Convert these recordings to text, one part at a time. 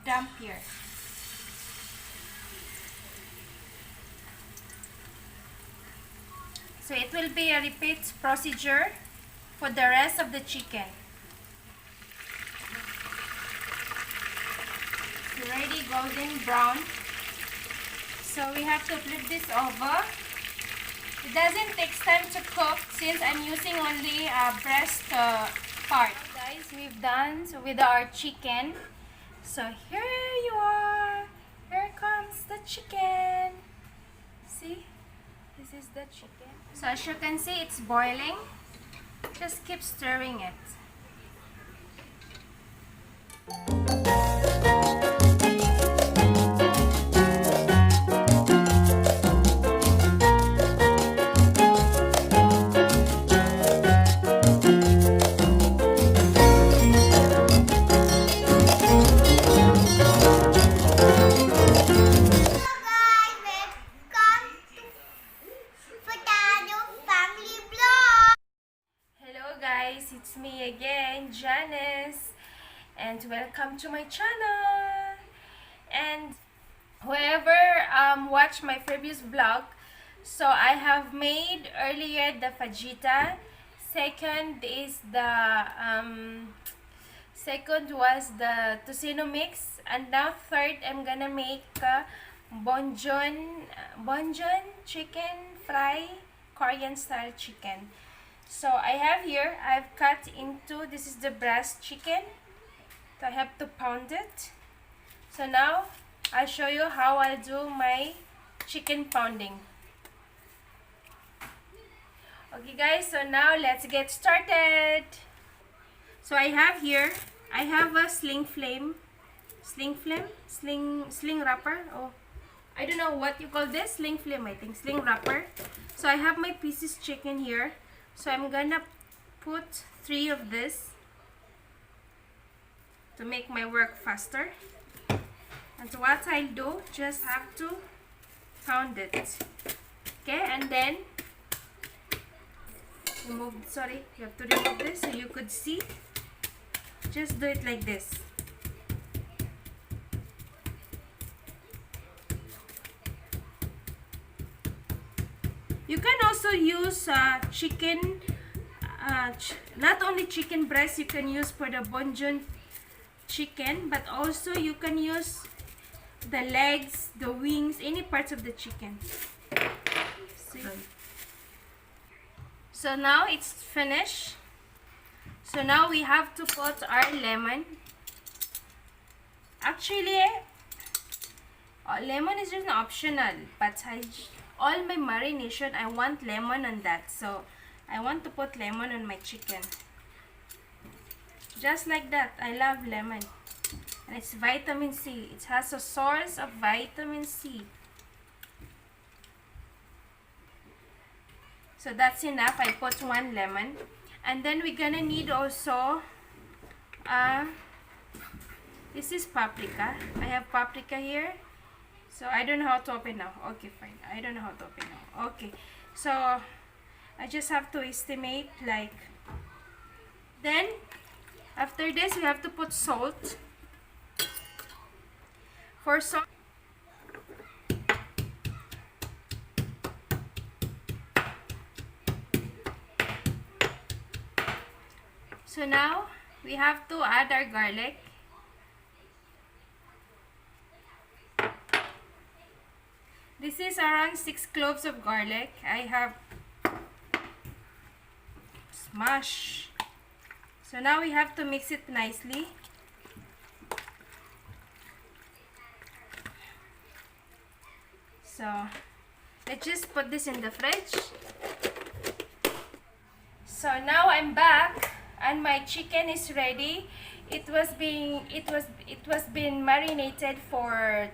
dump here. So it will be a repeat procedure for the rest of the chicken. It's already golden brown. So we have to flip this over. It doesn't take time to cook since I'm using only breast part. Guys, we've done with our chicken. So here you are. Here comes the chicken. See? This is the chicken. So as you can see, it's boiling. Just keep stirring it. It's me again, Janice, and welcome to my channel. And whoever watched my previous vlog, so I have made earlier the fajita. Second is the second was the tocino mix, and now third I'm gonna make Bon Chon chicken fry, Korean style chicken. So I have here, I've cut into, this is the breast chicken. So I have to pound it. So now I'll show you how I'll do my chicken pounding. Okay guys, so now let's get started. So I have here, I have a sling wrapper. Oh, I don't know what you call this, sling flame, I think, sling wrapper. So I have my pieces chicken here. So I'm gonna put 3 of this to make my work faster. And so what I'll do, just have to pound it. Okay, and then remove, sorry, you have to remove this so you could see. Just do it like this. You can also use chicken, not only chicken breast you can use for the Bon Chon chicken, but also you can use the legs, the wings, any parts of the chicken. See? So now it's finished. So now we have to put our lemon. Actually, lemon is just optional, but all my marination I want lemon on that, so I want to put lemon on my chicken, just like that. I love lemon, and it's vitamin C. It has a source of vitamin C. So that's enough. I put 1 lemon, and then we're gonna need also this is paprika. I have paprika here. So I don't know how to open now. Okay, fine. I don't know how to open now. Okay. So I just have to estimate, like, then after this we have to put salt. For salt, so now we have to add our garlic. This is around 6 cloves of garlic. I have smash. So now we have to mix it nicely. So let's just put this in the fridge. So now I'm back and my chicken is ready. It was been marinated for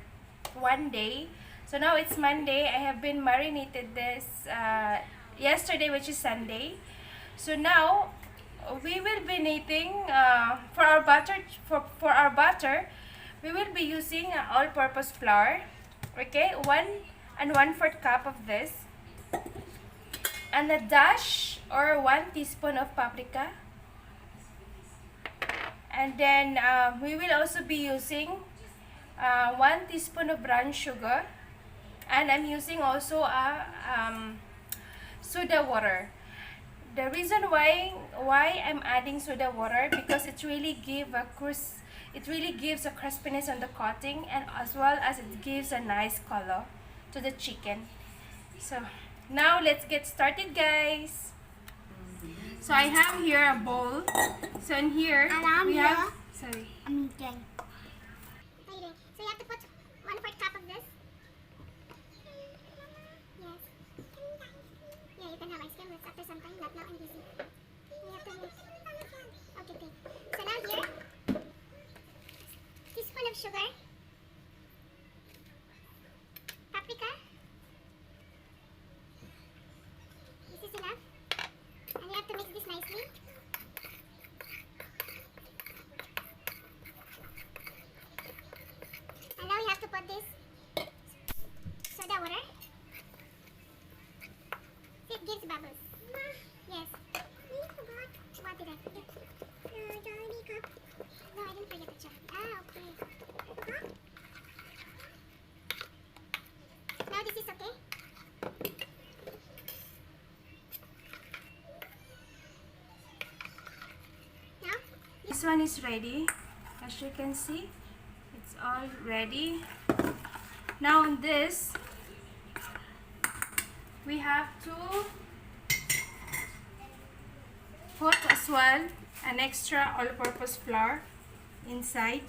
1 day. So now it's Monday. I have been marinated this yesterday, which is Sunday. So now we will be needing for our butter. For our butter, we will be using all-purpose flour. Okay, 1 1/4 cup of this, and a dash or 1 teaspoon of paprika. And then we will also be using 1 teaspoon of brown sugar, and I'm using also a soda water. The reason why I'm adding soda water, because it really gives a crispiness on the coating, and as well as it gives a nice color to the chicken. So now let's get started, guys. So I have here a bowl. So in here we have sorry. Okay. So you have to put 1/4 cup of this. Yes. Yeah, you can have ice cream after some time, not now I'm busy. You have to move. Okay, okay. So now here, teaspoon of sugar, paprika. This is enough. And you have to mix this nicely. And now you have to put this soda water. See, it gives bubbles. Yes. What did I forget? Johnny cup. No, I didn't forget the chop. Ah, okay. Now this is okay. Now? This one is ready. As you can see, it's all ready. Now on this, we have to put as well an extra all-purpose flour inside,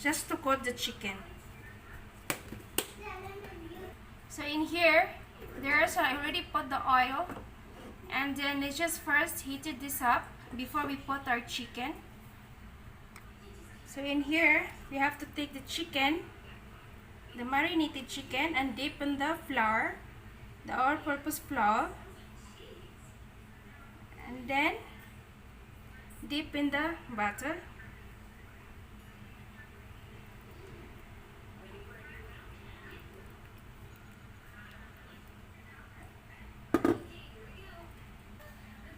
just to coat the chicken. So in here, I already put the oil, and then let's just first heated this up before we put our chicken. So in here, we have to take the chicken, the marinated chicken, and dip in the flour, the all-purpose flour, and then dip in the butter.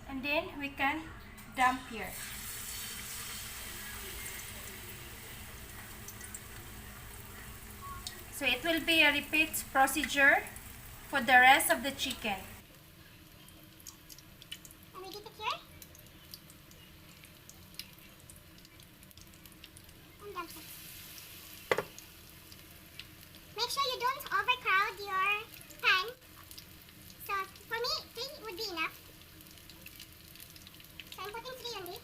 And then we can dump here. So it will be a repeat procedure for the rest of the chicken. And we dip it here. And dump it. Make sure you don't overcrowd your pan. So for me, 3 would be enough. So I'm putting 3 only.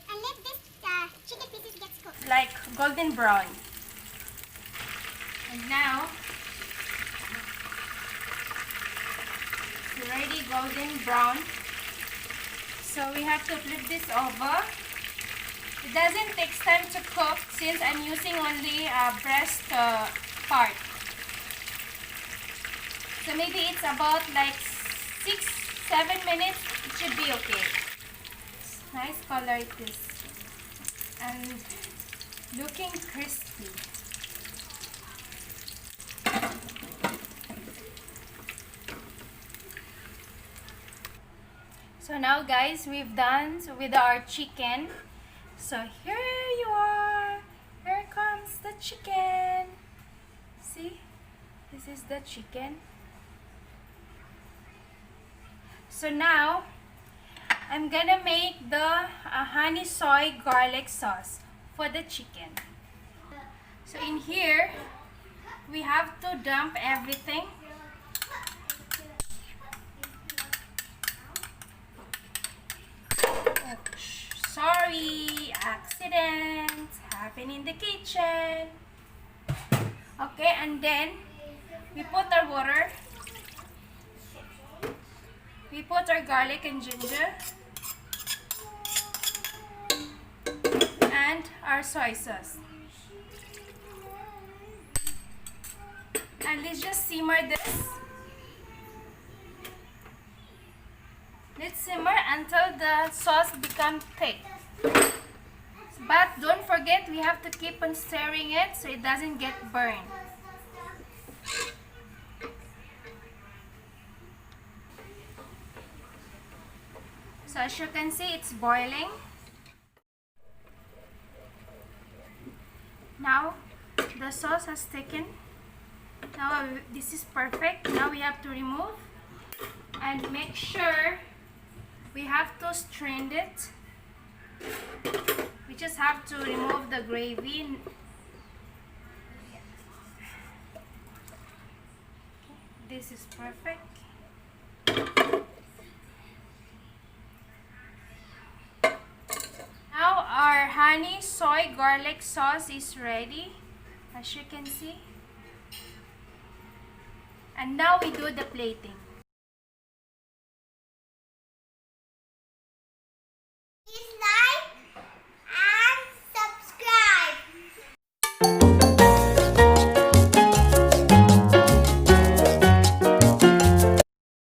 And let this chicken pieces get cooked. Like golden brown. And now, it's already golden brown. So we have to flip this over. It doesn't take time to cook since I'm using only breast part. So maybe it's about like 6-7 minutes. It should be okay. Nice color it is. And looking crispy. So now guys, we've done with our chicken. So here you are. Here comes the chicken. See? This is the chicken. So now I'm gonna make the honey soy garlic sauce for the chicken. So in here, we have to dump everything. Sorry, accident happened in the kitchen. Okay, and then we put our water. We put our garlic and ginger and our soy sauce. And let's just simmer this. Let's simmer until the sauce becomes thick. But don't forget, we have to keep on stirring it so it doesn't get burned. So as you can see, it's boiling. Now the sauce has thickened. Now this is perfect. Now we have to remove and make sure we have to strain it. We just have to remove the gravy. This is perfect. Now our honey soy garlic sauce is ready, as you can see. And now we do the plating.